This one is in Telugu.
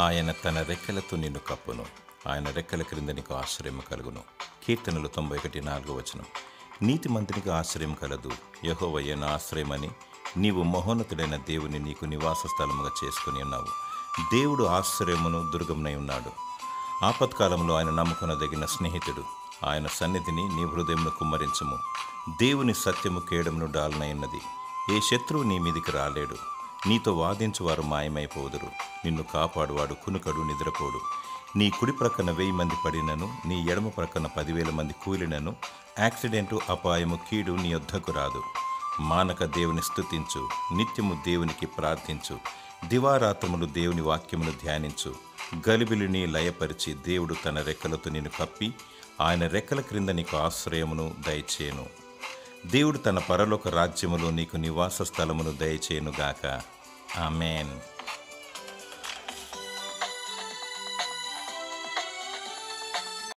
ఆయన తన రెక్కలతో నిన్ను కప్పును, ఆయన రెక్కల క్రింద నీకు ఆశ్రయం కలుగును. కీర్తనలు 91:4. నీతిమంతునికి ఆశ్రయం కలదు, యెహోవాయే నా ఆశ్రయమని నీవు మహోన్నతుడైన దేవుని నీకు నివాస స్థలముగా చేసుకుని ఉన్నావు. దేవుడు ఆశ్రయమును దుర్గమునై ఉన్నాడు. ఆపత్కాలంలో ఆయన నమ్ముకొనదగిన స్నేహితుడు. ఆయన సన్నిధిని నీ హృదయమును కుమ్మరించుము. దేవుని సత్యము కేడమును డాలనై ఉన్నది. ఏ శత్రువు నీ మీదికి రాలేడు. నీతో వాదించువారు మాయమైపోదురు. నిన్ను కాపాడువాడు కునుకడు, నిద్రపోడు. నీ కుడి ప్రక్కన 1000 మంది పడినను, నీ ఎడమ ప్రక్కన 10,000 మంది కూలినను, యాక్సిడెంటు, అపాయము, కీడు నీ యొద్దకు రాదు. మానక దేవుని స్తుతించు, నిత్యము దేవునికి ప్రార్థించు. దివారాత్రములు దేవుని వాక్యమును ధ్యానించు. గలిబిలిని లయపరిచి దేవుడు తన రెక్కలతో నిన్ను కప్పి ఆయన రెక్కల క్రింద నీకు ఆశ్రయమును దయచేయును. దేవుడు తన పరలోక రాజ్యములో నీకు నివాస స్థలమును దయచేయునుగాక. ఆమేన్.